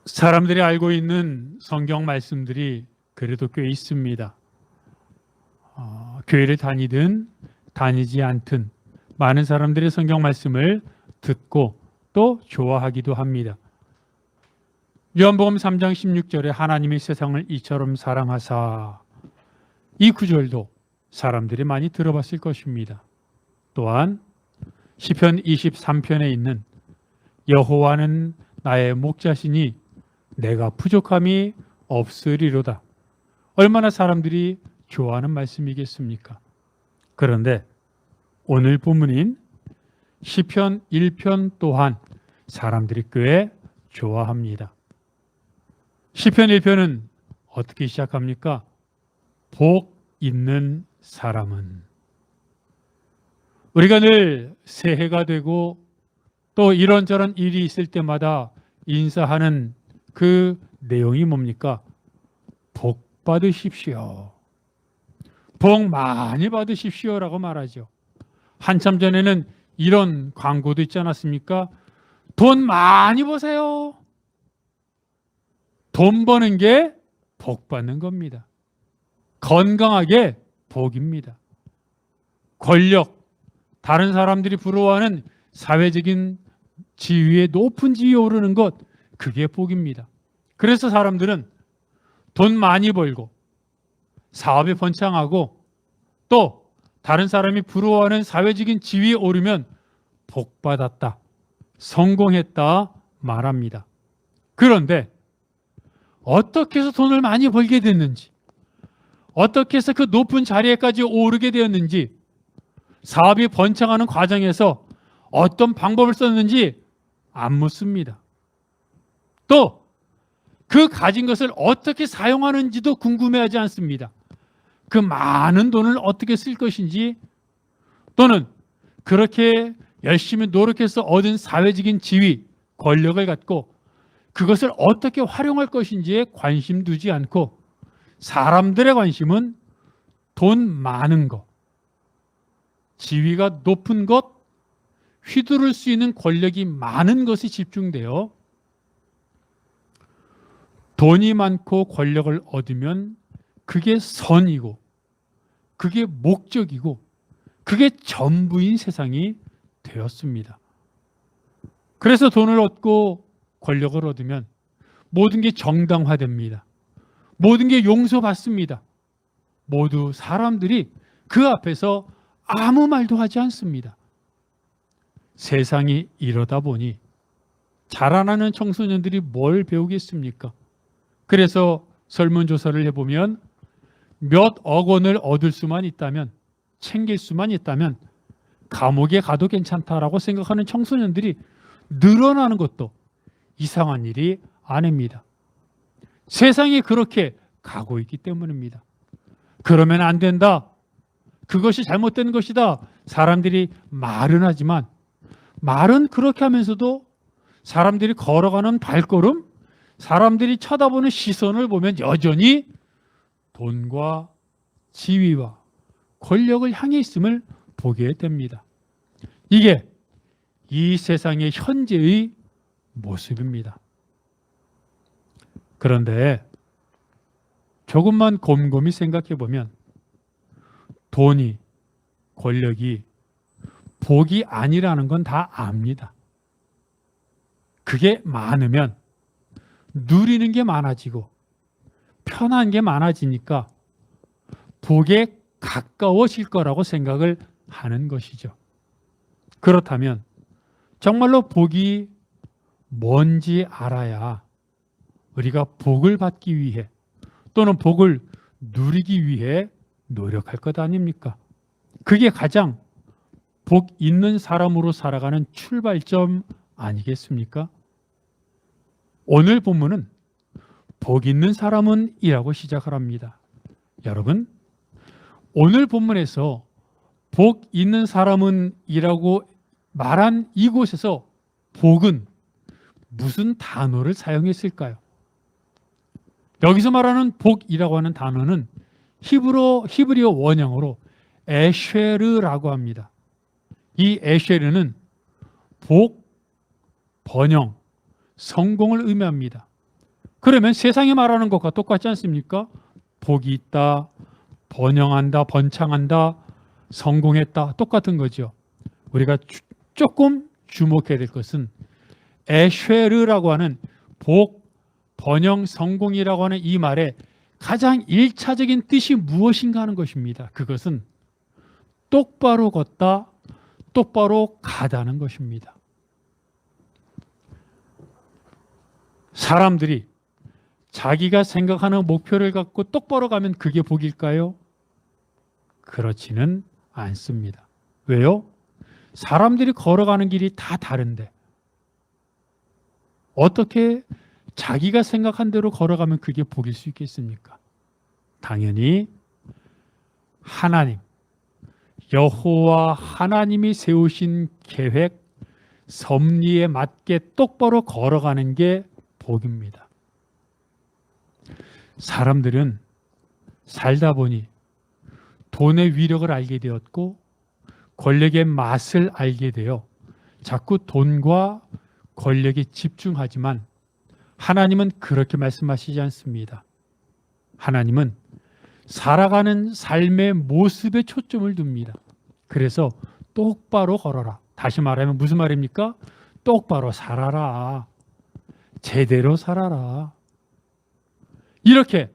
사람들이 알고 있는 성경 말씀들이 그래도 꽤 있습니다. 교회를 다니든 다니지 않든 많은 사람들이 성경 말씀을 듣고 또 좋아하기도 합니다. 요한복음 3장 16절에 하나님이 세상을 이처럼 사랑하사, 이 구절도 사람들이 많이 들어봤을 것입니다. 또한 시편 23편에 있는 여호와는 나의 목자시니 내가 부족함이 없으리로다, 얼마나 사람들이 좋아하는 말씀이겠습니까? 그런데 오늘 본문인 시편 1편 또한 사람들이 꽤 좋아합니다. 시편 1편은 어떻게 시작합니까? 복 있는 사람은. 우리가 늘 새해가 되고 또 이런저런 일이 있을 때마다 인사하는 그 내용이 뭡니까? 복 받으십시오. 복 많이 받으십시오라고 말하죠. 한참 전에는 이런 광고도 있지 않았습니까? 돈 많이 버세요. 돈 버는 게 복 받는 겁니다. 건강하게 복입니다. 권력, 다른 사람들이 부러워하는 사회적인 지위에 높은 지위에 오르는 것, 그게 복입니다. 그래서 사람들은 돈 많이 벌고 사업에 번창하고 또 다른 사람이 부러워하는 사회적인 지위에 오르면 복 받았다, 성공했다 말합니다. 그런데 어떻게 해서 돈을 많이 벌게 됐는지, 어떻게 해서 그 높은 자리에까지 오르게 되었는지, 사업이 번창하는 과정에서 어떤 방법을 썼는지 안 묻습니다. 또 그 가진 것을 어떻게 사용하는지도 궁금해하지 않습니다. 그 많은 돈을 어떻게 쓸 것인지, 또는 그렇게 열심히 노력해서 얻은 사회적인 지위, 권력을 갖고 그것을 어떻게 활용할 것인지에 관심 두지 않고, 사람들의 관심은 돈 많은 것, 지위가 높은 것, 휘두를 수 있는 권력이 많은 것이 집중되어 돈이 많고 권력을 얻으면 그게 선이고 그게 목적이고 그게 전부인 세상이 되었습니다. 그래서 돈을 얻고 권력을 얻으면 모든 게 정당화됩니다. 모든 게 용서받습니다. 모두 사람들이 그 앞에서 아무 말도 하지 않습니다. 세상이 이러다 보니 자라나는 청소년들이 뭘 배우겠습니까? 그래서 설문조사를 해보면 몇억 원을 얻을 수만 있다면, 챙길 수만 있다면 감옥에 가도 괜찮다라고 생각하는 청소년들이 늘어나는 것도 이상한 일이 아닙니다. 세상이 그렇게 가고 있기 때문입니다. 그러면 안 된다, 그것이 잘못된 것이다, 사람들이 말은 하지만, 말은 그렇게 하면서도 사람들이 걸어가는 발걸음, 사람들이 쳐다보는 시선을 보면 여전히 돈과 지위와 권력을 향해 있음을 보게 됩니다. 이게 이 세상의 현재의 모습입니다. 그런데 조금만 곰곰이 생각해 보면 돈이, 권력이 복이 아니라는 건 다 압니다. 그게 많으면 누리는 게 많아지고 편한 게 많아지니까 복에 가까워질 거라고 생각을 하는 것이죠. 그렇다면 정말로 복이 뭔지 알아야 우리가 복을 받기 위해 또는 복을 누리기 위해 노력할 것 아닙니까? 그게 가장 복 있는 사람으로 살아가는 출발점 아니겠습니까? 오늘 본문은 복 있는 사람은 이라고 시작을 합니다. 여러분, 오늘 본문에서 복 있는 사람은 이라고 말한 이곳에서 복은 무슨 단어를 사용했을까요? 여기서 말하는 복이라고 하는 단어는 히브리어 원형으로 에쉐르라고 합니다. 이 에쉐르는 복, 번영, 성공을 의미합니다. 그러면 세상이 말하는 것과 똑같지 않습니까? 복이 있다, 번영한다, 번창한다, 성공했다, 똑같은 거죠. 우리가 조금 주목해야 될 것은 에쉐르라고 하는 복, 번영, 성공이라고 하는 이 말의 가장 1차적인 뜻이 무엇인가 하는 것입니다. 그것은 똑바로 걷다, 똑바로 가다는 것입니다. 사람들이 자기가 생각하는 목표를 갖고 똑바로 가면 그게 복일까요? 그렇지는 않습니다. 왜요? 사람들이 걸어가는 길이 다 다른데 어떻게 자기가 생각한 대로 걸어가면 그게 복일 수 있겠습니까? 당연히 하나님, 여호와 하나님이 세우신 계획, 섭리에 맞게 똑바로 걸어가는 게 복입니다. 사람들은 살다 보니 돈의 위력을 알게 되었고 권력의 맛을 알게 되어 자꾸 돈과 권력에 집중하지만 하나님은 그렇게 말씀하시지 않습니다. 하나님은 살아가는 삶의 모습에 초점을 둡니다. 그래서 똑바로 걸어라. 다시 말하면 무슨 말입니까? 똑바로 살아라. 제대로 살아라. 이렇게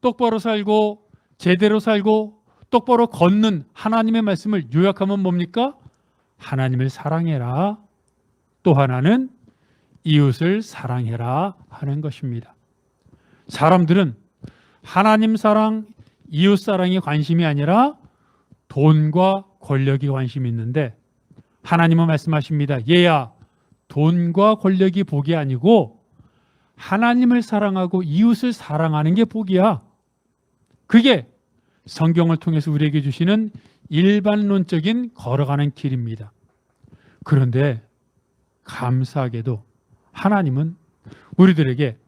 똑바로 살고 제대로 살고 똑바로 걷는 하나님의 말씀을 요약하면 뭡니까? 하나님을 사랑해라. 또 하나는 이웃을 사랑해라 하는 것입니다. 사람들은 하나님 사랑, 이웃 사랑이 관심이 아니라 돈과 권력이 관심이 있는데 하나님은 말씀하십니다. 얘야, 돈과 권력이 복이 아니고 하나님을 사랑하고 이웃을 사랑하는 게 복이야. 그게 성경을 통해서 우리에게 주시는 일반론적인 걸어가는 길입니다. 그런데 감사하게도 하나님은 우리들에게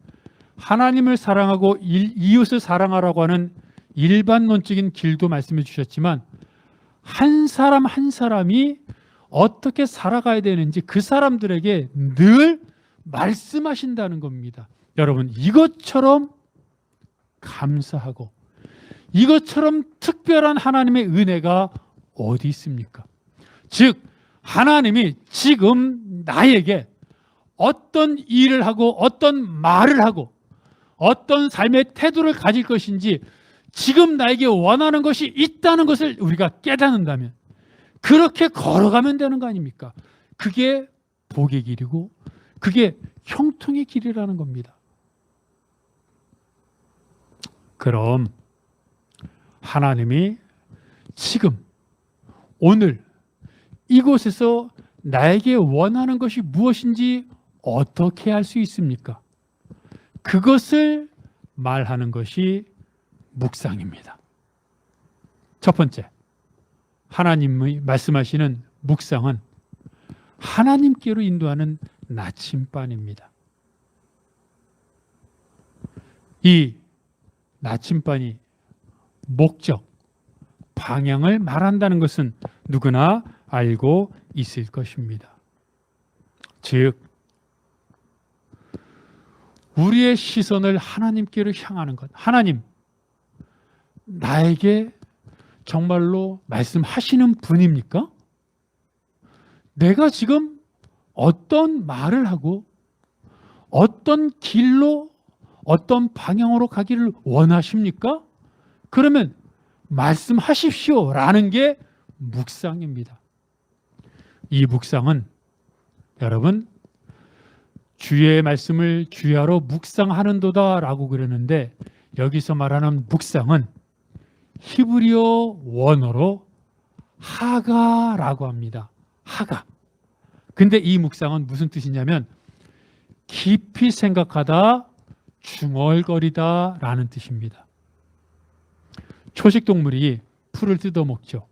하나님을 사랑하고 이웃을 사랑하라고 하는 일반론적인 길도 말씀해 주셨지만 한 사람 한 사람이 어떻게 살아가야 되는지 그 사람들에게 늘 말씀하신다는 겁니다. 여러분, 이것처럼 감사하고 이것처럼 특별한 하나님의 은혜가 어디 있습니까? 즉 하나님이 지금 나에게 어떤 일을 하고 어떤 말을 하고 어떤 삶의 태도를 가질 것인지 지금 나에게 원하는 것이 있다는 것을 우리가 깨닫는다면 그렇게 걸어가면 되는 거 아닙니까? 그게 복의 길이고 그게 형통의 길이라는 겁니다. 그럼 하나님이 지금 오늘 이곳에서 나에게 원하는 것이 무엇인지 어떻게 할 수 있습니까? 그것을 말하는 것이 묵상입니다. 첫 번째, 하나님이 말씀하시는 묵상은 하나님께로 인도하는 나침반입니다. 이 나침반이 목적, 방향을 말한다는 것은 누구나 알고 있을 것입니다. 즉, 우리의 시선을 하나님께로 향하는 것. 하나님, 나에게 정말로 말씀하시는 분입니까? 내가 지금 어떤 말을 하고 어떤 길로 어떤 방향으로 가기를 원하십니까? 그러면 말씀하십시오라는 게 묵상입니다. 이 묵상은 여러분 주의 말씀을 주야로 묵상하는도다라고 그러는데 여기서 말하는 묵상은 히브리어 원어로 하가라고 합니다. 하가. 근데 이 묵상은 무슨 뜻이냐면 깊이 생각하다, 중얼거리다 라는 뜻입니다. 초식동물이 풀을 뜯어먹죠.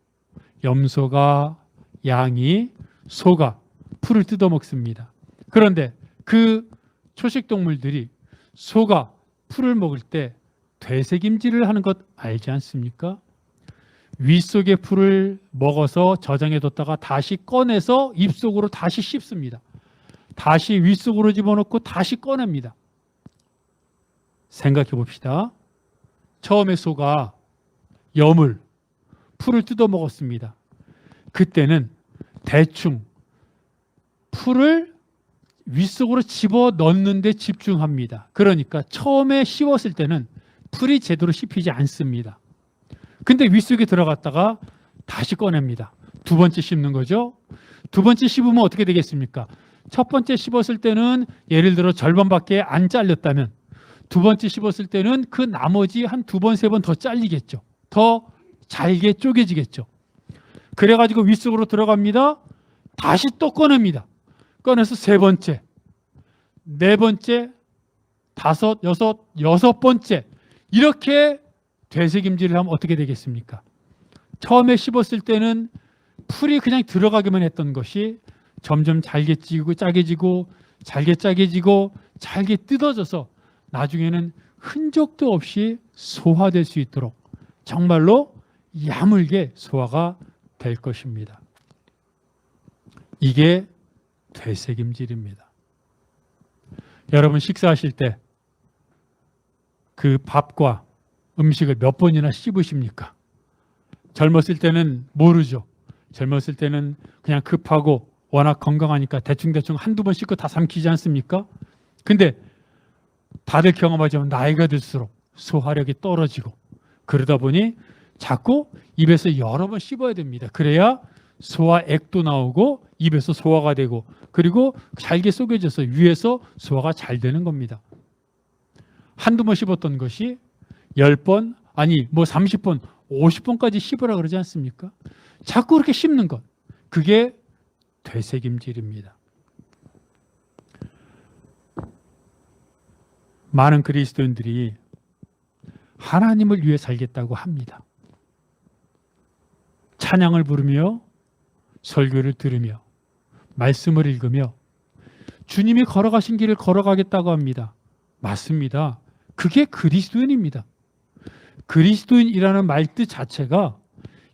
염소가, 양이, 소가 풀을 뜯어먹습니다. 그런데 그 초식동물들이 소가 풀을 먹을 때 되새김질을 하는 것 알지 않습니까? 윗속의 풀을 먹어서 저장해 뒀다가 다시 꺼내서 입속으로 다시 씹습니다. 다시 윗속으로 집어넣고 다시 꺼냅니다. 생각해 봅시다. 처음에 소가 여물, 풀을 뜯어 먹었습니다. 그때는 대충 풀을 윗속으로 집어 넣는 데 집중합니다. 그러니까 처음에 씹었을 때는 풀이 제대로 씹히지 않습니다. 근데 윗속에 들어갔다가 다시 꺼냅니다. 두 번째 씹는 거죠. 두 번째 씹으면 어떻게 되겠습니까? 첫 번째 씹었을 때는 예를 들어 절반밖에 안 잘렸다면 두 번째 씹었을 때는 그 나머지 한 두 번, 세 번 더 잘리겠죠. 더 잘게 쪼개지겠죠. 그래가지고 윗속으로 들어갑니다. 다시 또 꺼냅니다. 꺼내서 세 번째, 네 번째, 다섯, 여섯 번째 이렇게 되새김질을 하면 어떻게 되겠습니까? 처음에 씹었을 때는 풀이 그냥 들어가기만 했던 것이 점점 잘게 찌고 짜게지고 잘게 짜게지고 잘게 뜯어져서 나중에는 흔적도 없이 소화될 수 있도록 정말로 야물게 소화가 될 것입니다. 이게 되새김질입니다. 여러분 식사하실 때 그 밥과 음식을 몇 번이나 씹으십니까? 젊었을 때는 모르죠. 젊었을 때는 그냥 급하고 워낙 건강하니까 대충대충 한두 번 씹고 다 삼키지 않습니까? 근데 다들 경험하지만 나이가 들수록 소화력이 떨어지고 그러다 보니 자꾸 입에서 여러 번 씹어야 됩니다. 그래야 소화액도 나오고 입에서 소화가 되고 그리고 잘게 쪼개져서 위에서 소화가 잘 되는 겁니다. 한두 번 씹었던 것이 10번 아니 30번 50번까지 씹으라 그러지 않습니까? 자꾸 그렇게 씹는 것 그게 되새김질입니다. 많은 그리스도인들이 하나님을 위해 살겠다고 합니다. 찬양을 부르며 설교를 들으며 말씀을 읽으며 주님이 걸어가신 길을 걸어가겠다고 합니다. 맞습니다. 그게 그리스도인입니다. 그리스도인이라는 말뜻 자체가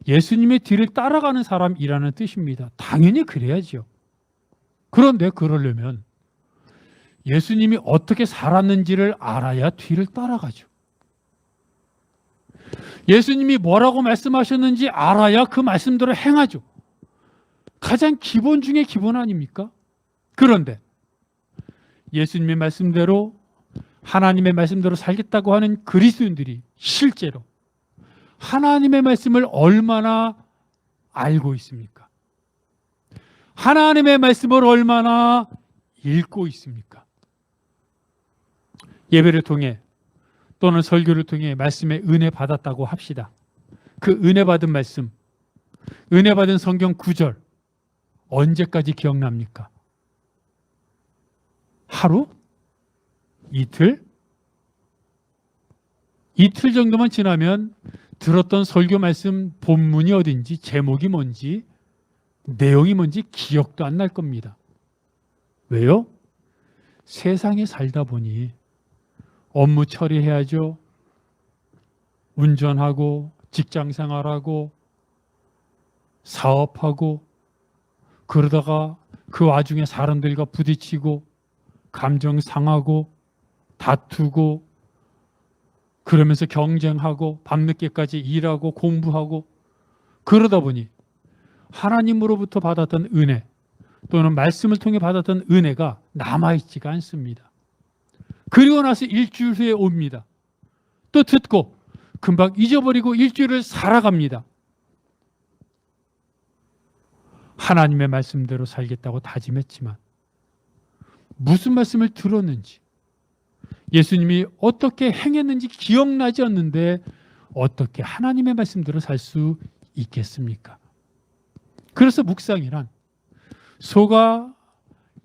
예수님의 뒤를 따라가는 사람이라는 뜻입니다. 당연히 그래야죠. 그런데 그러려면 예수님이 어떻게 살았는지를 알아야 뒤를 따라가죠. 예수님이 뭐라고 말씀하셨는지 알아야 그 말씀대로 행하죠. 가장 기본 중에 기본 아닙니까? 그런데 예수님의 말씀대로 하나님의 말씀대로 살겠다고 하는 그리스도인들이 실제로 하나님의 말씀을 얼마나 알고 있습니까? 하나님의 말씀을 얼마나 읽고 있습니까? 예배를 통해 또는 설교를 통해 말씀의 은혜 받았다고 합시다. 그 은혜 받은 말씀, 은혜 받은 성경 구절 언제까지 기억납니까? 하루? 이틀? 이틀 정도만 지나면 들었던 설교 말씀 본문이 어딘지 제목이 뭔지 내용이 뭔지 기억도 안 날 겁니다. 왜요? 세상에 살다 보니 업무 처리해야죠. 운전하고 직장 생활하고 사업하고 그러다가 그 와중에 사람들과 부딪히고 감정 상하고 다투고 그러면서 경쟁하고 밤늦게까지 일하고 공부하고 그러다 보니 하나님으로부터 받았던 은혜 또는 말씀을 통해 받았던 은혜가 남아있지가 않습니다. 그리고 나서 일주일 후에 옵니다. 또 듣고 금방 잊어버리고 일주일을 살아갑니다. 하나님의 말씀대로 살겠다고 다짐했지만 무슨 말씀을 들었는지 예수님이 어떻게 행했는지 기억나지 않는데 어떻게 하나님의 말씀대로 살 수 있겠습니까? 그래서 묵상이란 소가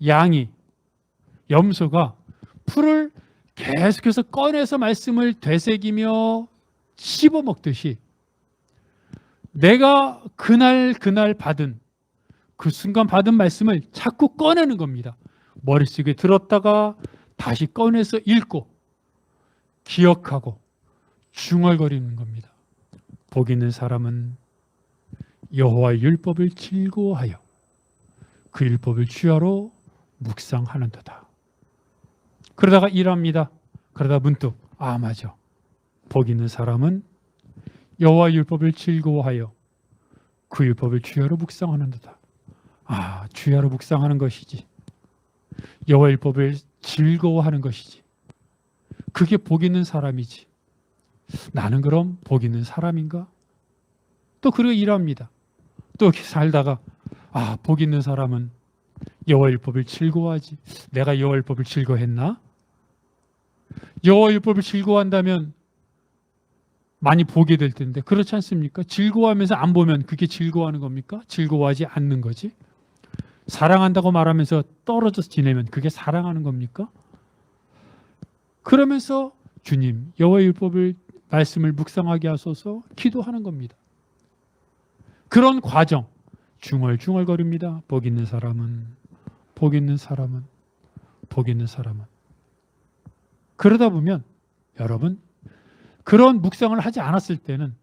양이 염소가 풀을 계속해서 꺼내서 말씀을 되새기며 씹어 먹듯이 내가 그날 받은 그 순간 받은 말씀을 자꾸 꺼내는 겁니다. 머릿속에 들었다가 다시 꺼내서 읽고 기억하고 중얼거리는 겁니다. 복 있는 사람은 여호와의 율법을 즐거워하여 그 율법을 주야로 묵상하는도다. 그러다가 일합니다. 그러다 문득 아, 맞아. 복 있는 사람은 여호와 율법을 즐거워하여 그 율법을 주야로 묵상하는도다. 아, 주야로 묵상하는 것이지. 여호와 율법을 즐거워하는 것이지. 그게 복 있는 사람이지. 나는 그럼 복 있는 사람인가? 또 그리고 일합니다. 또 이렇게 살다가 아, 복 있는 사람은 여호와 율법을 즐거워하지. 내가 여호와 율법을 즐거워했나? 여호와 율법을 즐거워한다면 많이 보게 될 텐데 그렇지 않습니까? 즐거워하면서 안 보면 그게 즐거워하는 겁니까? 즐거워하지 않는 거지. 사랑한다고 말하면서 떨어져서 지내면 그게 사랑하는 겁니까? 그러면서 주님 여호와의 율법을 말씀을 묵상하게 하소서 기도하는 겁니다. 그런 과정 중얼중얼거립니다. 복 있는 사람은 복 있는 사람은 복 있는 사람은. 그러다 보면 여러분 그런 묵상을 하지 않았을 때는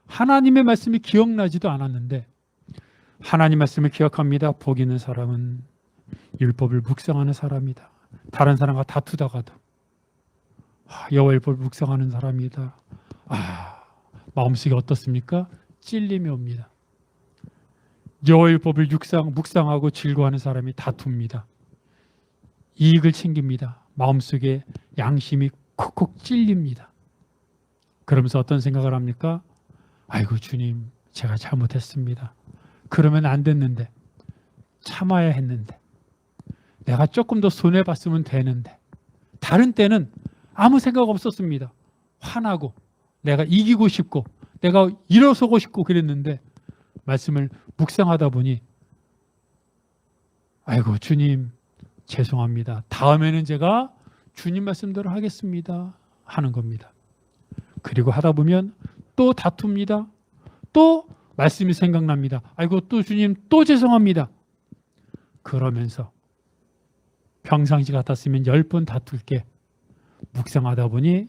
하나님의 말씀이 기억나지도 않았는데 하나님 말씀을 기억합니다. 복 있는 사람은 율법을 묵상하는 사람이다. 다른 사람과 다투다가도 여호와 율법을 묵상하는 사람이다. 마음속이 어떻습니까? 찔림이 옵니다. 여호와 율법을 묵상하고 즐거워하는 사람이 다툽니다. 이익을 챙깁니다. 마음속에 양심이 콕콕 찔립니다. 그러면서 어떤 생각을 합니까? 아이고 주님 제가 잘못했습니다. 그러면 안 됐는데 참아야 했는데 내가 조금 더 손해봤으면 되는데 다른 때는 아무 생각 없었습니다. 화나고 내가 이기고 싶고 내가 일어서고 싶고 그랬는데 말씀을 묵상하다 보니 아이고 주님 죄송합니다. 다음에는 제가 주님 말씀대로 하겠습니다 하는 겁니다. 그리고 하다 보면 또 다툽니다. 또 말씀이 생각납니다. 아이고 또 주님 또 죄송합니다. 그러면서 평상시 같았으면 10번 다툴 게 묵상하다 보니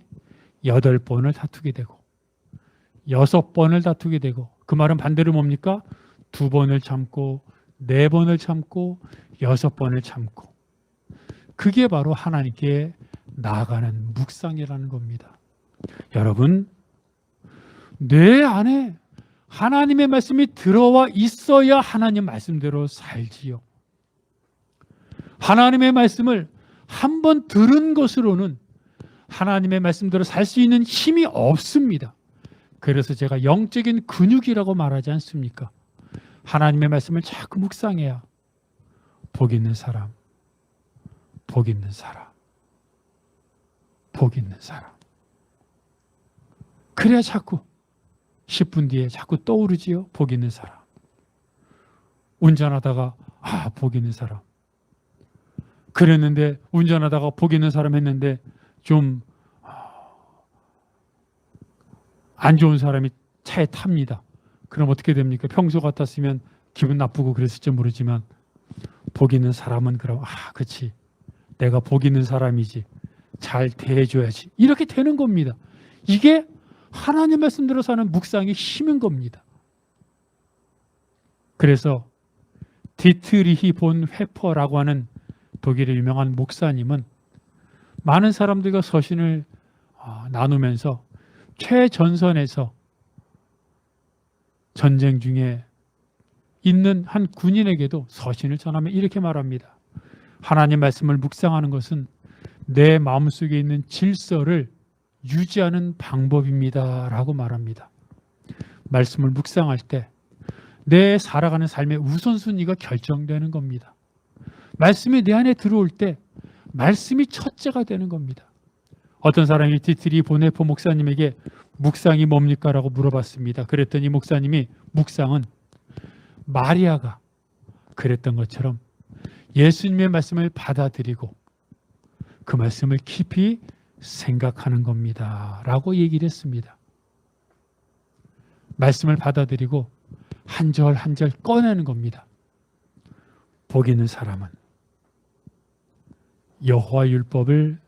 8번을 다투게 되고 6번을 다투게 되고 그 말은 반대로 뭡니까? 2번을 참고 4번을 참고 6번을 참고 그게 바로 하나님께 나아가는 묵상이라는 겁니다. 여러분 뇌 안에 하나님의 말씀이 들어와 있어야 하나님 말씀대로 살지요. 하나님의 말씀을 한 번 들은 것으로는 하나님의 말씀대로 살 수 있는 힘이 없습니다. 그래서 제가 영적인 근육이라고 말하지 않습니까? 하나님의 말씀을 자꾸 묵상해야 복 있는 사람, 복 있는 사람, 복 있는 사람. 그래야 자꾸 10분 뒤에 자꾸 떠오르지요. 복 있는 사람. 운전하다가 복 있는 사람. 그랬는데 운전하다가 복 있는 사람 했는데 좀 안 좋은 사람이 차에 탑니다. 그럼 어떻게 됩니까? 평소 같았으면 기분 나쁘고 그랬을지 모르지만 복 있는 사람은 그럼 그렇지. 내가 복 있는 사람이지. 잘 대해줘야지. 이렇게 되는 겁니다. 이게 하나님 말씀대로 사는 묵상의 힘인 겁니다. 그래서 디트리히 본 회퍼라고 하는 독일의 유명한 목사님은 많은 사람들과 서신을 나누면서 최전선에서 전쟁 중에 있는 한 군인에게도 서신을 전하며 이렇게 말합니다. 하나님 말씀을 묵상하는 것은 내 마음속에 있는 질서를 유지하는 방법입니다 라고 말합니다. 말씀을 묵상할 때 내 살아가는 삶의 우선순위가 결정되는 겁니다. 말씀이 내 안에 들어올 때 말씀이 첫째가 되는 겁니다. 어떤 사람이 디트리 보네포 목사님에게 묵상이 뭡니까? 라고 물어봤습니다. 그랬더니 목사님이 묵상은 마리아가 그랬던 것처럼 예수님의 말씀을 받아들이고 그 말씀을 깊이 생각하는 겁니다 라고 얘기를 했습니다. 말씀을 받아들이고 한 절 한 절 꺼내는 겁니다. 복 있는 사람은 여호와 율법을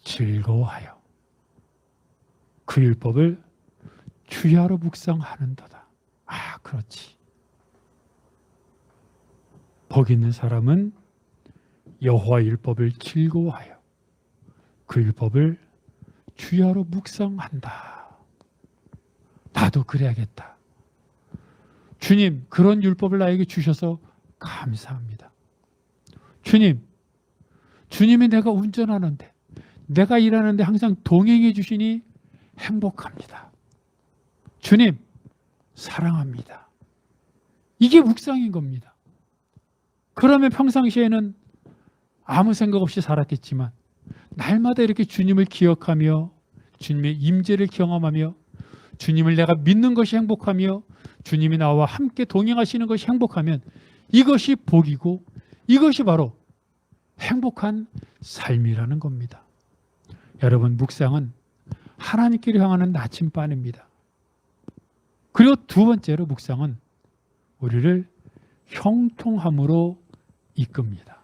즐거워하여 그 율법을 주야로 묵상하는도다. 그렇지. 복 있는 사람은 여호와 율법을 즐거워하여 그 율법을 주야로 묵상한다. 나도 그래야겠다. 주님, 그런 율법을 나에게 주셔서 감사합니다. 주님, 주님이 내가 운전하는데, 내가 일하는데 항상 동행해 주시니 행복합니다. 주님, 사랑합니다. 이게 묵상인 겁니다. 그러면 평상시에는 아무 생각 없이 살았겠지만 날마다 이렇게 주님을 기억하며 주님의 임재를 경험하며 주님을 내가 믿는 것이 행복하며 주님이 나와 함께 동행하시는 것이 행복하면 이것이 복이고 이것이 바로 행복한 삶이라는 겁니다. 여러분, 묵상은 하나님께로 향하는 나침반입니다. 그리고 두 번째로 묵상은 우리를 형통함으로 이끕니다.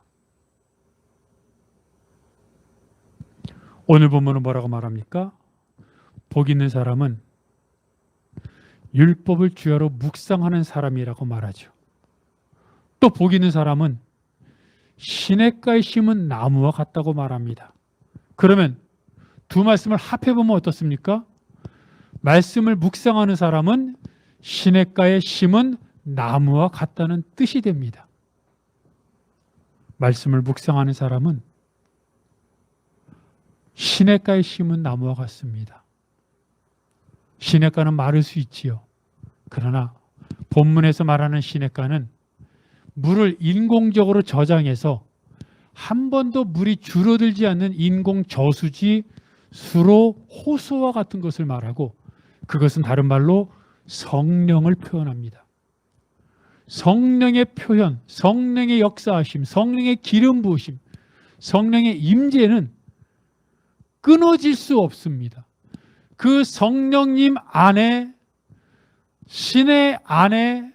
오늘 본문은 뭐라고 말합니까? 복 있는 사람은 율법을 주야로 묵상하는 사람이라고 말하죠. 또 복 있는 사람은 시냇가에 심은 나무와 같다고 말합니다. 그러면 두 말씀을 합해보면 어떻습니까? 말씀을 묵상하는 사람은 시냇가에 심은 나무와 같다는 뜻이 됩니다. 말씀을 묵상하는 사람은 시냇가에 심은 나무와 같습니다. 시냇가는 마를 수 있지요. 그러나 본문에서 말하는 시냇가는 물을 인공적으로 저장해서 한 번도 물이 줄어들지 않는 인공 저수지 수로 호수와 같은 것을 말하고, 그것은 다른 말로 성령을 표현합니다. 성령의 표현, 성령의 역사하심, 성령의 기름 부으심, 성령의 임재는 끊어질 수 없습니다. 그 성령님 안에, 신의 안에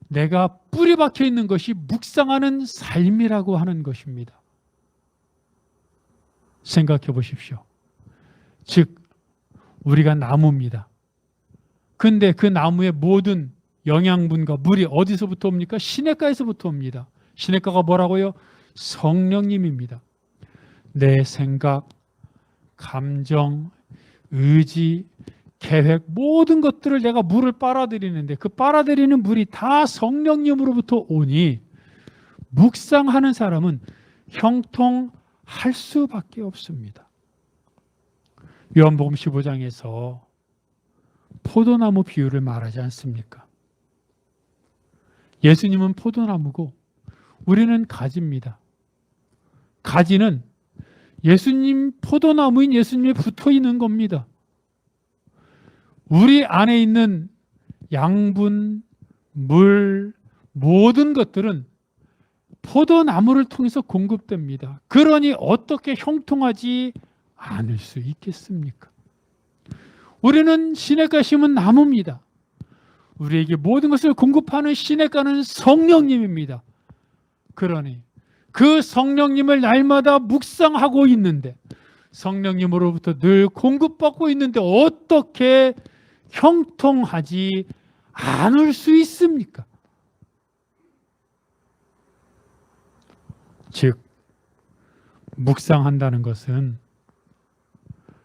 내가 뿌리 박혀 있는 것이 묵상하는 삶이라고 하는 것입니다. 생각해 보십시오. 즉, 우리가 나무입니다. 근데 그 나무의 모든 영양분과 물이 어디서부터 옵니까? 시냇가에서부터 옵니다. 시냇가가 뭐라고요? 성령님입니다. 내 생각, 감정, 의지, 계획, 모든 것들을 내가 물을 빨아들이는데 그 빨아들이는 물이 다 성령님으로부터 오니 묵상하는 사람은 형통할 수밖에 없습니다. 요한복음 15장에서 포도나무 비유를 말하지 않습니까? 예수님은 포도나무고 우리는 가지입니다. 가지는 예수님, 포도나무인 예수님에 붙어 있는 겁니다. 우리 안에 있는 양분, 물, 모든 것들은 포도나무를 통해서 공급됩니다. 그러니 어떻게 형통하지 않을 수 있겠습니까? 우리는 시냇가에 심은 나무입니다. 우리에게 모든 것을 공급하는 시냇가는 성령님입니다. 그러니 그 성령님을 날마다 묵상하고 있는데, 성령님으로부터 늘 공급받고 있는데 어떻게 형통하지 않을 수 있습니까? 즉, 묵상한다는 것은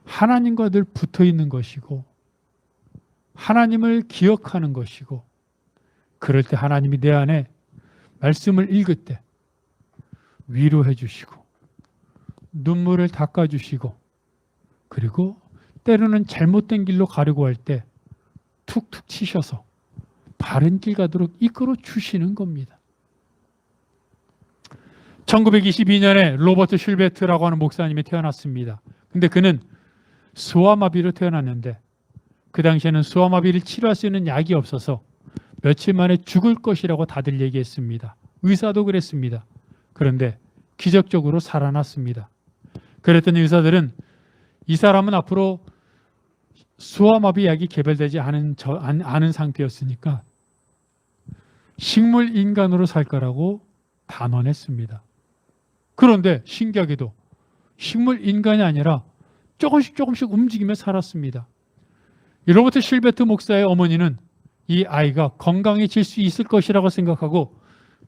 하나님과 늘 붙어 있는 것이고 하나님을 기억하는 것이고, 그럴 때 하나님이 내 안에 말씀을 읽을 때 위로해 주시고 눈물을 닦아 주시고, 그리고 때로는 잘못된 길로 가려고 할 때 툭툭 치셔서 바른 길 가도록 이끌어 주시는 겁니다. 1922년에 로버트 슐베트라고 하는 목사님이 태어났습니다. 근데 그는 소아마비로 태어났는데 그 당시에는 소아마비를 치료할 수 있는 약이 없어서 며칠 만에 죽을 것이라고 다들 얘기했습니다. 의사도 그랬습니다. 그런데 기적적으로 살아났습니다. 그랬더니 의사들은 이 사람은 앞으로 소아마비 약이 개발되지 않은 상태였으니까 식물 인간으로 살 거라고 단언했습니다. 그런데 신기하게도 식물 인간이 아니라 조금씩 움직이며 살았습니다. 로버트 실베트 목사의 어머니는 이 아이가 건강해질 수 있을 것이라고 생각하고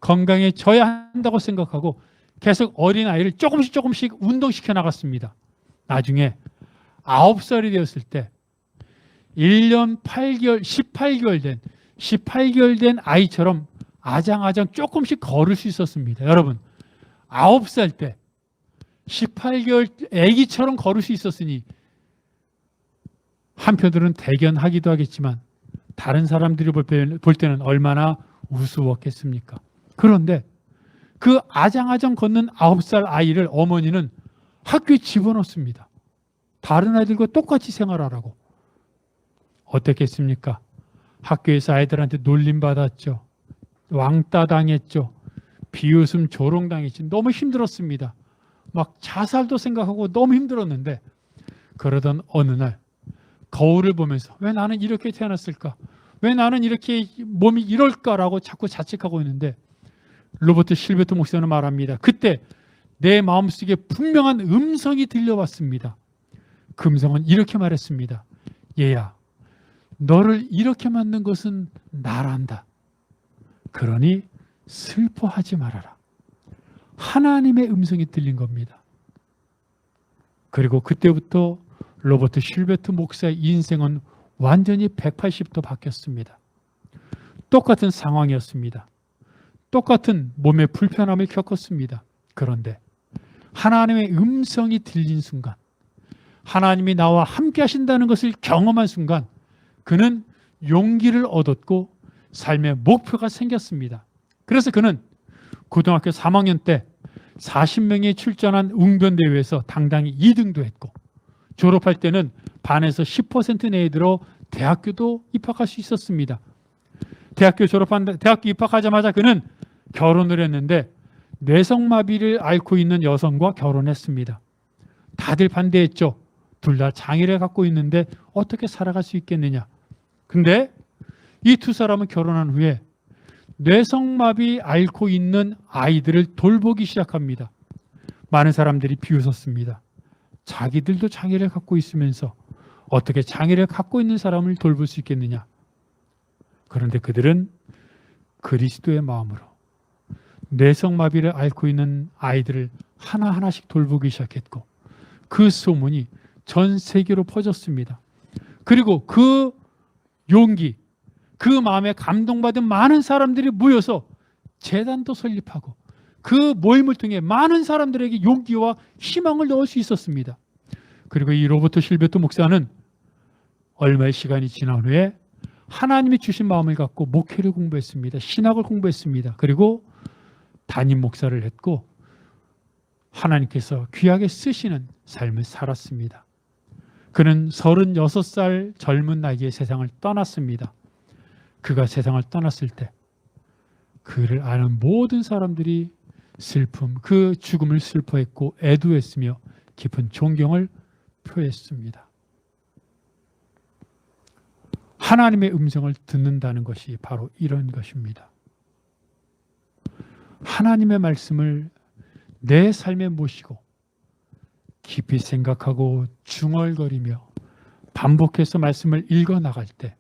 건강해져야 한다고 생각하고 계속 어린 아이를 조금씩 운동시켜 나갔습니다. 나중에 9살이 되었을 때 1년 8개월, 18개월 된 아이처럼 아장아장 조금씩 걸을 수 있었습니다. 여러분, 9살 때 18개월 아기처럼 걸을 수 있었으니 한편으로는 대견하기도 하겠지만 다른 사람들이 볼 때는 얼마나 우스웠겠습니까? 그런데 그 아장아장 걷는 9살 아이를 어머니는 학교에 집어넣습니다. 다른 아이들과 똑같이 생활하라고. 어떻겠습니까? 학교에서 아이들한테 놀림받았죠. 왕따 당했죠. 비웃음 조롱당했죠. 너무 힘들었습니다. 막 자살도 생각하고 너무 힘들었는데 그러던 어느 날 거울을 보면서 왜 나는 이렇게 태어났을까? 왜 나는 이렇게 몸이 이럴까라고 자꾸 자책하고 있는데 로버트 실베트 목사는 말합니다. 그때 내 마음속에 분명한 음성이 들려왔습니다. 그 음성은 이렇게 말했습니다. 얘야, 너를 이렇게 만든 것은 나란다. 그러니 슬퍼하지 말아라. 하나님의 음성이 들린 겁니다. 그리고 그때부터 로버트 실베트 목사의 인생은 완전히 180도 바뀌었습니다. 똑같은 상황이었습니다. 똑같은 몸의 불편함을 겪었습니다. 그런데 하나님의 음성이 들린 순간, 하나님이 나와 함께 하신다는 것을 경험한 순간 그는 용기를 얻었고 삶의 목표가 생겼습니다. 그래서 그는 고등학교 3학년 때 40명이 출전한 웅변대회에서 당당히 2등도 했고 졸업할 때는 반에서 10% 내에 들어 대학교도 입학할 수 있었습니다. 대학교 입학하자마자 그는 결혼을 했는데 뇌성마비를 앓고 있는 여성과 결혼했습니다. 다들 반대했죠. 둘 다 장애를 갖고 있는데 어떻게 살아갈 수 있겠느냐. 근데 이 두 사람은 결혼한 후에 뇌성마비 앓고 있는 아이들을 돌보기 시작합니다. 많은 사람들이 비웃었습니다. 자기들도 장애를 갖고 있으면서 어떻게 장애를 갖고 있는 사람을 돌볼 수 있겠느냐. 그런데 그들은 그리스도의 마음으로 뇌성마비를 앓고 있는 아이들을 하나하나씩 돌보기 시작했고 그 소문이 전 세계로 퍼졌습니다. 그리고 그 용기, 그 마음에 감동받은 많은 사람들이 모여서 재단도 설립하고 그 모임을 통해 많은 사람들에게 용기와 희망을 넣을 수 있었습니다. 그리고 이 로버트 실베트 목사는 얼마의 시간이 지난 후에 하나님이 주신 마음을 갖고 목회를 공부했습니다. 신학을 공부했습니다. 그리고 담임 목사를 했고 하나님께서 귀하게 쓰시는 삶을 살았습니다. 그는 36살 젊은 나이에 세상을 떠났습니다. 그가 세상을 떠났을 때 그를 아는 모든 사람들이 그 죽음을 슬퍼했고 애도했으며 깊은 존경을 표했습니다. 하나님의 음성을 듣는다는 것이 바로 이런 것입니다. 하나님의 말씀을 내 삶에 모시고 깊이 생각하고 중얼거리며 반복해서 말씀을 읽어 나갈 때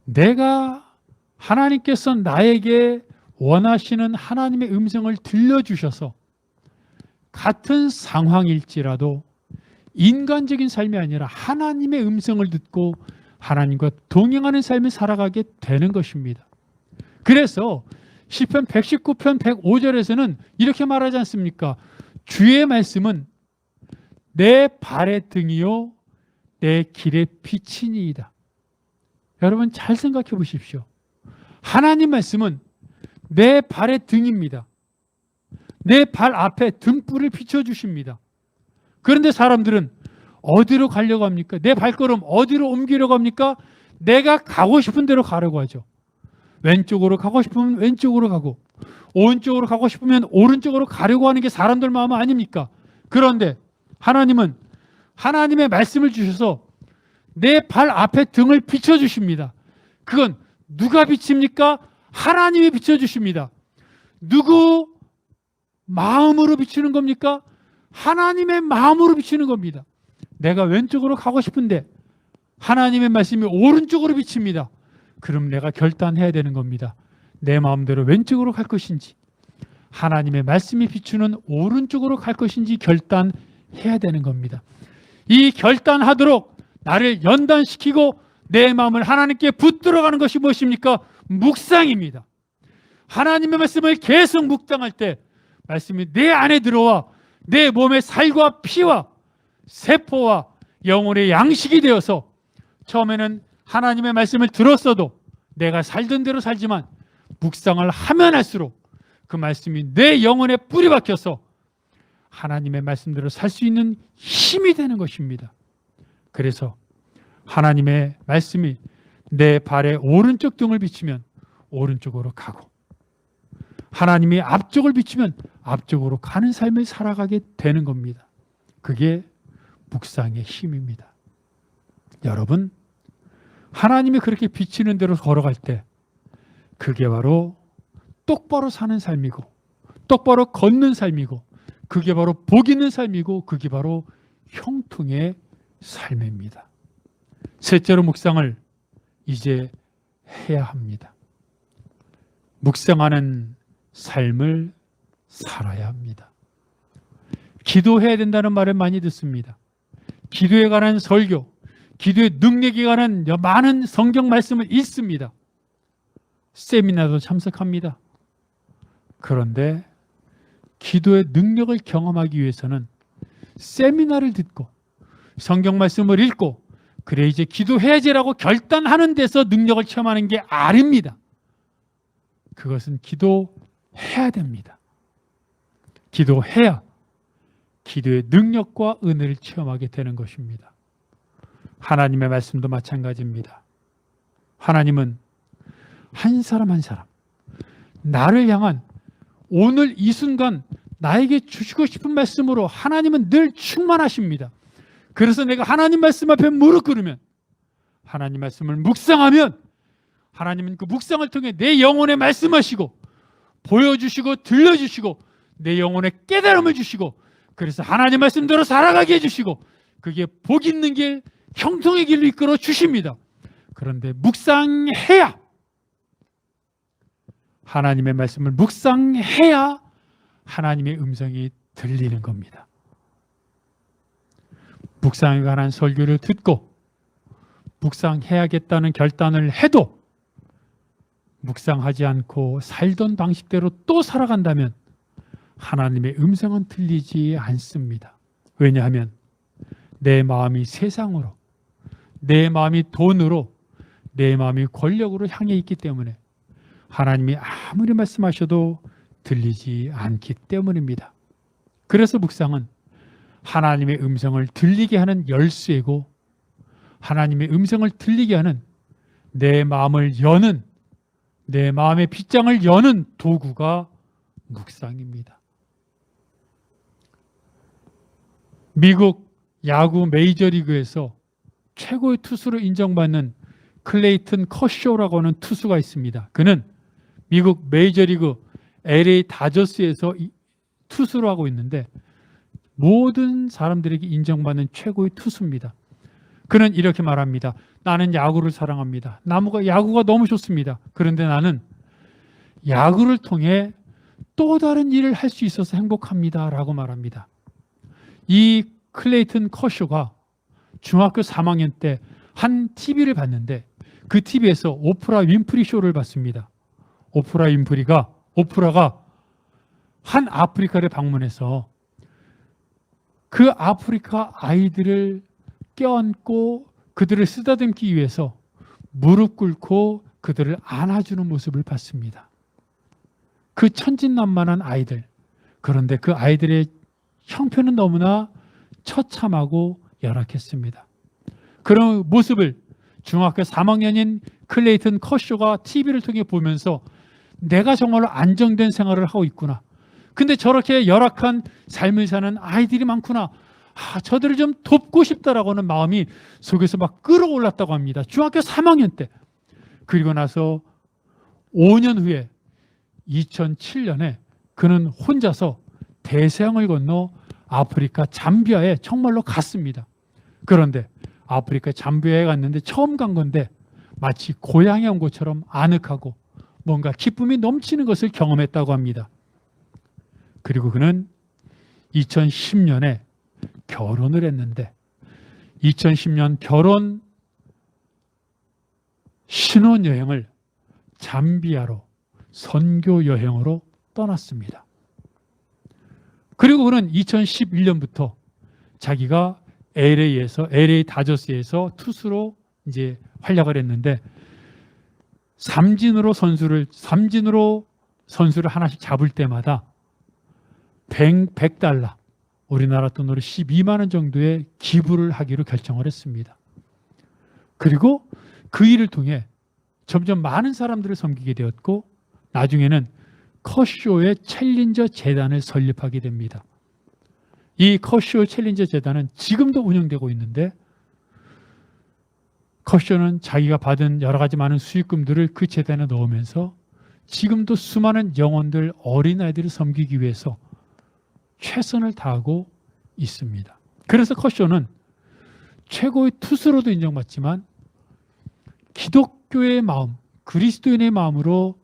내가 하나님께서 나에게 원하시는 하나님의 음성을 들려주셔서 같은 상황일지라도 인간적인 삶이 아니라 하나님의 음성을 듣고 하나님과 동행하는 삶을 살아가게 되는 것입니다. 그래서 시편 119편 105절에서는 이렇게 말하지 않습니까? 주의 말씀은 내 발의 등이요 내 길의 빛이니이다. 여러분 잘 생각해 보십시오. 하나님 말씀은 내 발의 등입니다. 내 발 앞에 등불을 비춰주십니다. 그런데 사람들은 어디로 가려고 합니까? 내 발걸음 어디로 옮기려고 합니까? 내가 가고 싶은 대로 가려고 하죠. 왼쪽으로 가고 싶으면 왼쪽으로 가고 오른쪽으로 가고 싶으면 오른쪽으로 가려고 하는 게 사람들 마음 아닙니까? 그런데 하나님은 하나님의 말씀을 주셔서 내 발 앞에 등을 비춰주십니다. 그건 누가 비칩니까? 하나님이 비춰주십니다. 누구 마음으로 비추는 겁니까? 하나님의 마음으로 비추는 겁니다. 내가 왼쪽으로 가고 싶은데 하나님의 말씀이 오른쪽으로 비칩니다. 그럼 내가 결단해야 되는 겁니다. 내 마음대로 왼쪽으로 갈 것인지 하나님의 말씀이 비추는 오른쪽으로 갈 것인지 결단해야 되는 겁니다. 이 결단하도록 나를 연단시키고 내 마음을 하나님께 붙들어가는 것이 무엇입니까? 묵상입니다. 하나님의 말씀을 계속 묵상할 때 말씀이 내 안에 들어와 내 몸의 살과 피와 세포와 영혼의 양식이 되어서 처음에는 하나님의 말씀을 들었어도 내가 살던 대로 살지만 묵상을 하면 할수록 그 말씀이 내 영혼에 뿌리 박혀서 하나님의 말씀대로 살 수 있는 힘이 되는 것입니다. 그래서 하나님의 말씀이 내 발의 오른쪽 등을 비치면 오른쪽으로 가고 하나님이 앞쪽을 비치면 앞쪽으로 가는 삶을 살아가게 되는 겁니다. 그게 묵상의 힘입니다. 여러분, 하나님이 그렇게 비치는 대로 걸어갈 때 그게 바로 똑바로 사는 삶이고 똑바로 걷는 삶이고 그게 바로 복 있는 삶이고 그게 바로 형통의 삶입니다. 셋째로 묵상을 이제 해야 합니다. 묵상하는 삶을 살아야 합니다. 기도해야 된다는 말을 많이 듣습니다. 기도에 관한 설교, 기도의 능력에 관한 많은 성경 말씀을 읽습니다. 세미나도 참석합니다. 그런데 기도의 능력을 경험하기 위해서는 세미나를 듣고 성경 말씀을 읽고 그래 이제 기도해야지라고 결단하는 데서 능력을 체험하는 게 아닙니다. 그것은 기도해야 됩니다. 기도해야 기도의 능력과 은혜를 체험하게 되는 것입니다. 하나님의 말씀도 마찬가지입니다. 하나님은 한 사람 한 사람 나를 향한 오늘 이 순간 나에게 주시고 싶은 말씀으로 하나님은 늘 충만하십니다. 그래서 내가 하나님 말씀 앞에 무릎 꿇으면 하나님 말씀을 묵상하면 하나님은 그 묵상을 통해 내 영혼에 말씀하시고 보여주시고 들려주시고 내 영혼에 깨달음을 주시고 그래서 하나님 말씀대로 살아가게 해주시고 그게 복 있는 길, 형통의 길로 이끌어 주십니다. 그런데 묵상해야 하나님의 말씀을 묵상해야 하나님의 음성이 들리는 겁니다. 묵상에 관한 설교를 듣고 묵상해야겠다는 결단을 해도 묵상하지 않고 살던 방식대로 또 살아간다면 하나님의 음성은 들리지 않습니다. 왜냐하면 내 마음이 세상으로, 내 마음이 돈으로, 내 마음이 권력으로 향해 있기 때문에 하나님이 아무리 말씀하셔도 들리지 않기 때문입니다. 그래서 묵상은 하나님의 음성을 들리게 하는 열쇠고 하나님의 음성을 들리게 하는 내 마음을 여는 내 마음의 빗장을 여는 도구가 묵상입니다. 미국 야구 메이저리그에서 최고의 투수로 인정받는 클레이튼 커쇼라고 하는 투수가 있습니다. 그는 미국 메이저리그 LA 다저스에서 투수로 하고 있는데 모든 사람들에게 인정받는 최고의 투수입니다. 그는 이렇게 말합니다. 나는 야구를 사랑합니다. 야구가 너무 좋습니다. 그런데 나는 야구를 통해 또 다른 일을 할 수 있어서 행복합니다. 라고 말합니다. 이 클레이튼 커쇼가 중학교 3학년 때 한 TV를 봤는데 그 TV에서 오프라 윈프리 쇼를 봤습니다. 오프라가 한 아프리카를 방문해서 그 아프리카 아이들을 껴안고 그들을 쓰다듬기 위해서 무릎 꿇고 그들을 안아주는 모습을 봤습니다. 그 천진난만한 아이들, 그런데 그 아이들의 형편은 너무나 처참하고 열악했습니다. 그런 모습을 중학교 3학년인 클레이튼 커쇼가 TV를 통해 보면서 내가 정말로 안정된 생활을 하고 있구나. 근데 저렇게 열악한 삶을 사는 아이들이 많구나. 저들을 좀 돕고 싶다라고 하는 마음이 속에서 막 끌어올랐다고 합니다. 중학교 3학년 때. 그리고 나서 5년 후에 2007년에 그는 혼자서 대서양을 건너 아프리카 잠비아에 정말로 갔습니다. 그런데 아프리카 잠비아에 갔는데 처음 간 건데 마치 고향에 온 것처럼 아늑하고 뭔가 기쁨이 넘치는 것을 경험했다고 합니다. 그리고 그는 2010년에 결혼을 했는데 2010년 결혼 신혼여행을 잠비아로 선교 여행으로 떠났습니다. 그리고 그는 2011년부터 자기가 LA 다저스에서 투수로 이제 활약을 했는데 삼진으로 선수를 하나씩 잡을 때마다 $100, 우리나라 돈으로 12만 원 정도의 기부를 하기로 결정을 했습니다. 그리고 그 일을 통해 점점 많은 사람들을 섬기게 되었고 나중에는 커쇼의 챌린저 재단을 설립하게 됩니다. 이 커쇼 챌린저 재단은 지금도 운영되고 있는데 커쇼는 자기가 받은 여러 가지 많은 수익금들을 그 재단에 넣으면서 지금도 수많은 영혼들, 어린아이들을 섬기기 위해서 최선을 다하고 있습니다. 그래서 커쇼는 최고의 투수로도 인정받지만 기독교의 마음, 그리스도인의 마음으로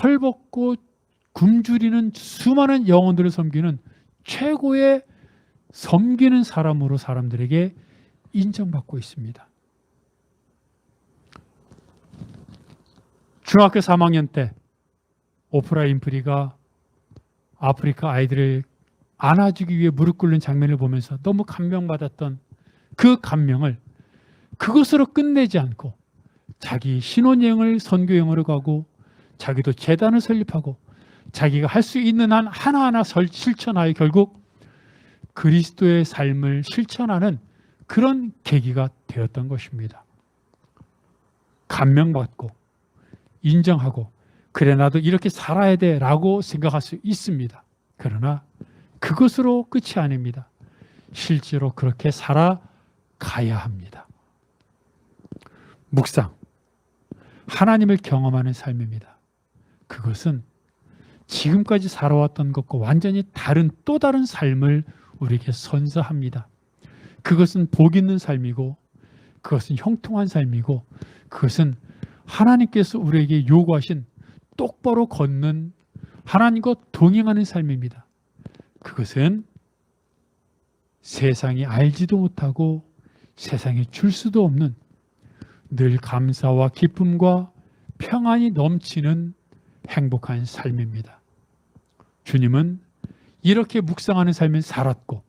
헐벗고 굶주리는 수많은 영혼들을 섬기는 최고의 섬기는 사람으로 사람들에게 인정받고 있습니다. 중학교 3학년 때 오프라 윈프리가 아프리카 아이들을 안아주기 위해 무릎 꿇는 장면을 보면서 너무 감명받았던 그 감명을 그것으로 끝내지 않고 자기 신혼여행을 선교여행으로 가고 자기도 재단을 설립하고 자기가 할 수 있는 한 하나하나 실천하여 결국 그리스도의 삶을 실천하는 그런 계기가 되었던 것입니다. 감명받고 인정하고 그래 나도 이렇게 살아야 돼라고 생각할 수 있습니다. 그러나 그것으로 끝이 아닙니다. 실제로 그렇게 살아가야 합니다. 묵상, 하나님을 경험하는 삶입니다. 그것은 지금까지 살아왔던 것과 완전히 다른 또 다른 삶을 우리에게 선사합니다. 그것은 복 있는 삶이고 그것은 형통한 삶이고 그것은 하나님께서 우리에게 요구하신 똑바로 걷는 하나님과 동행하는 삶입니다. 그것은 세상이 알지도 못하고 세상에 줄 수도 없는 늘 감사와 기쁨과 평안이 넘치는 행복한 삶입니다. 주님은 이렇게 묵상하는 삶을 살았고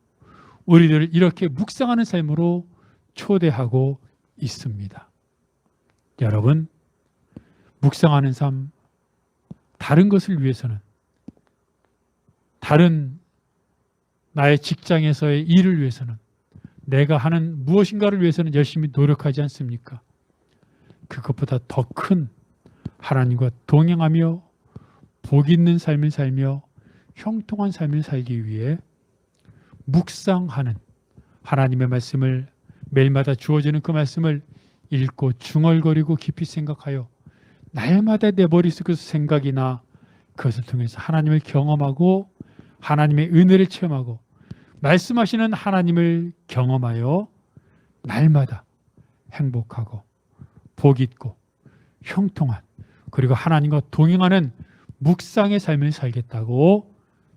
우리들을 이렇게 묵상하는 삶으로 초대하고 있습니다. 여러분, 묵상하는 삶, 다른 것을 위해서는 다른 나의 직장에서의 일을 위해서는 내가 하는 무엇인가를 위해서는 열심히 노력하지 않습니까? 그것보다 더 큰 하나님과 동행하며 복 있는 삶을 살며 형통한 삶을 살기 위해 묵상하는 하나님의 말씀을 매일마다 주어지는 그 말씀을 읽고 중얼거리고 깊이 생각하여 날마다 내 머릿속에서 생각이 나 그것을 통해서 하나님을 경험하고 하나님의 은혜를 체험하고 말씀하시는 하나님을 경험하여 날마다 행복하고 복 있고 형통한 그리고 하나님과 동행하는 묵상의 삶을 살겠다고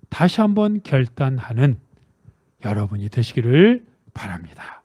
다시 한번 결단하는 여러분이 되시기를 바랍니다.